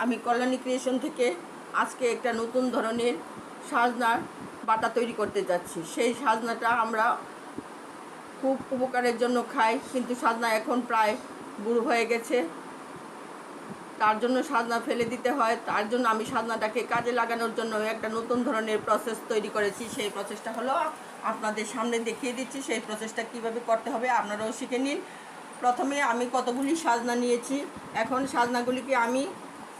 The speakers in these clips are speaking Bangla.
আমি কল্যাণী ক্রিয়েশন থেকে আজকে একটা নতুন ধরনের সাজনার বাটা তৈরি করতে যাচ্ছি। সেই সাজনাটা আমরা খুব উপকারের জন্য খাই, কিন্তু সাজনা এখন প্রায় বুড়ো হয়ে গেছে, তার জন্য সাজনা ফেলে দিতে হয়। তার জন্য আমি সাজনাটাকে কাজে লাগানোর জন্য একটা নতুন ধরনের প্রসেস তৈরি করেছি। সেই প্রসেসটা হলো আপনাদের সামনে দেখিয়ে দিচ্ছি। সেই প্রসেসটা কিভাবে করতে হবে আপনারাও শিখে নিন। প্রথমে আমি কতগুলি সাজনা নিয়েছি। এখন সাজনাগুলিকে আমি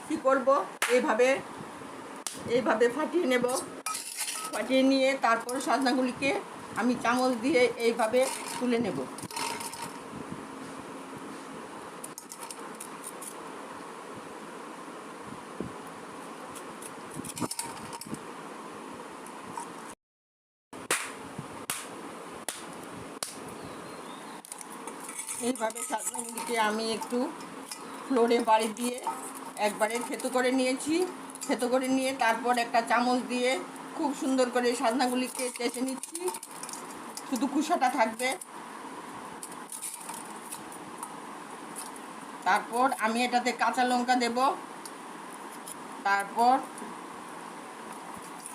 কি করব, এইভাবে ফাটিয়ে নেব। ফাটিয়ে নিয়ে তারপর সাজনাগুলিকে আমি চামচ দিয়ে এইভাবে তুলে নেব। এইভাবে সাজনাগুলিকে আমি একটু ফ্লোরে বাড়ি দিয়ে একবারে থেতো করে নিয়েছি। থেতো করে নিয়ে তারপর একটা চামচ দিয়ে খুব সুন্দর করে সাজনাগুলিকে চেঁচে নিচ্ছি, শুধু কুসাটা থাকবে। তারপর আমি এটাতে কাঁচা লঙ্কা দেব, তারপর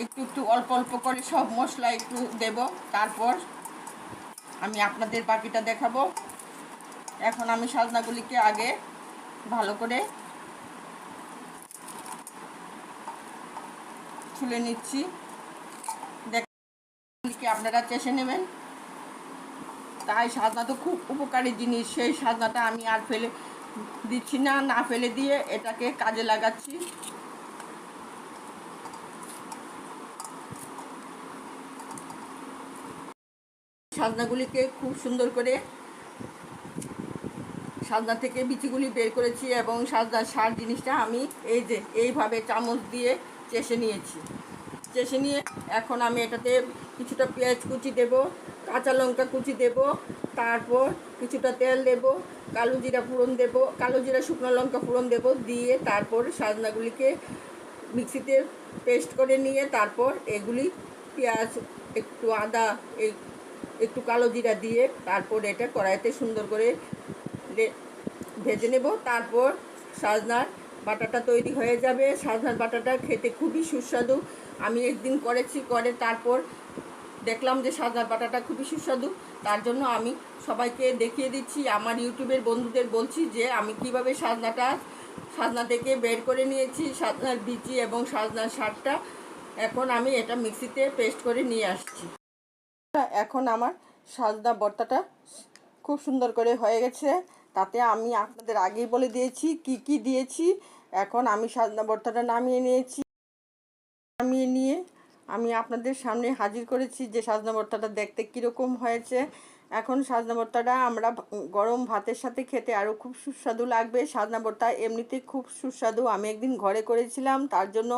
একটু একটু অল্প অল্প করে সব মশলা একটু দেব। তারপর আমি আপনাদের বাকিটা দেখাবো। এখন আমি সাজনাগুলিকে আগে ভালো করে ছুলে নিচ্ছি। দেখি আপনারা চেষে নেবেন। তাই সাজনা তো খুব উপকারী জিনিস, সেই সাজনাটা আমি আর ফেলে দিচ্ছি না, না ফেলে দিয়ে এটাকে কাজে লাগাচ্ছি। সাজনাগুলিকে খুব সুন্দর করে সাজনা থেকে বিচিগুলি বের করেছি এবং সাজনার সার জিনিসটা আমি এইভাবে চামচ দিয়ে চেষে নিয়েছি। চেষে নিয়ে এখন আমি এটাতে কিছুটা পেঁয়াজ কুচি দেব, কাঁচা লঙ্কা কুচি দেব, তারপর কিছুটা তেল দেব, কালো জিরা ফোড়ন দেব, কালো জিরা শুকনো লঙ্কা ফোড়ন দেব, দিয়ে তারপর সাজনাগুলিকে মিক্সিতে পেস্ট করে নিয়ে তারপর এগুলি পেঁয়াজ, একটু আদা, একটু কালো জিরা দিয়ে তারপর এটা কড়াইতে সুন্দর করে ভেজে নেব। তারপর সাজনার বাটাটা তৈরি হয়ে যাবে। সাজনার বাটাটা খেতে খুবই সুস্বাদু। আমি একদিন করেছি, করে তারপর দেখলাম যে সাজনার বাটাটা খুবই সুস্বাদু। তার জন্য আমি সবাইকে দেখিয়ে দিচ্ছি, আমার ইউটিউবের বন্ধুদের বলছি যে আমি কিভাবে সাজনা থেকে বের করে নিয়েছি, সাজনার বিচি এবং সাজনার শাকটা। এখন আমি এটা মিক্সিতে পেস্ট করে নিয়ে আসছি। এখন আমার সাজনা ভর্তাটা খুব সুন্দর করে হয়ে গেছে। তাতে আমি আপনাদের আগেই বলে দিয়েছি কি কি দিয়েছি। এখন আমি সাজনা ভর্তাটা নামিয়ে নিয়ে আমি আপনাদের সামনে হাজির করেছি যে সাজনা ভর্তাটা দেখতে কীরকম হয়েছে। এখন সাজনা ভর্তাটা আমরা গরম ভাতের সাথে খেতে আরও খুব সুস্বাদু লাগবে। সাজনা ভর্তা এমনিতে খুব সুস্বাদু, আমি একদিন ঘরে করেছিলাম, তার জন্য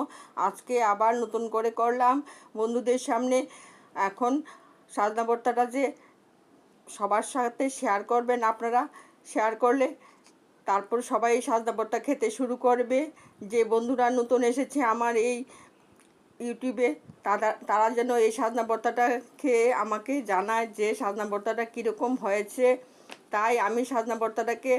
আজকে আবার নতুন করে করলাম বন্ধুদের সামনে। এখন সাজনা ভর্তাটা যে সবার সাথে শেয়ার করবেন আপনারা, শেয়ার করলে তারপর সবাই এই সাজনা ভর্তা খেতে শুরু করবে। যে বন্ধুরা নতুন এসেছে আমার এই ইউটিউবে, তারা যেন এই সাজনা ভর্তাটা খেয়ে আমাকে জানায় যে সাজনা ভর্তাটা কীরকম হয়েছে। তাই আমি সাজনা ভর্তাটাকে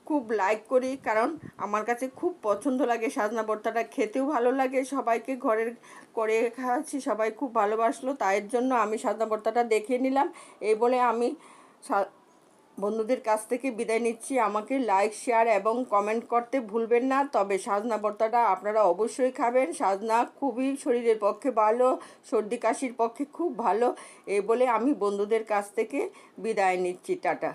খুব লাইক করি, কারণ আমার কাছে খুব পছন্দ লাগে সাজনা ভর্তাটা, খেতেও ভালো লাগে। সবাইকে ঘরের করে খাওয়াচ্ছি, সবাই খুব ভালোবাসলো, তাই জন্য আমি সাজনা ভর্তাটা দেখিয়ে নিলাম। এই বলে আমি বন্ধুদের কাছ থেকে বিদায় নিচ্ছি। আমাকে লাইক, শেয়ার এবং কমেন্ট করতে ভুলবেন না। তবে সাজনা ভর্তাটা আপনারা অবশ্যই খাবেন। সাজনা খুবই শরীরের পক্ষে ভালো, সর্দি কাশির পক্ষে খুব ভালো। এই বলে আমি বন্ধুদের কাছ থেকে বিদায় নিচ্ছি। টাটা।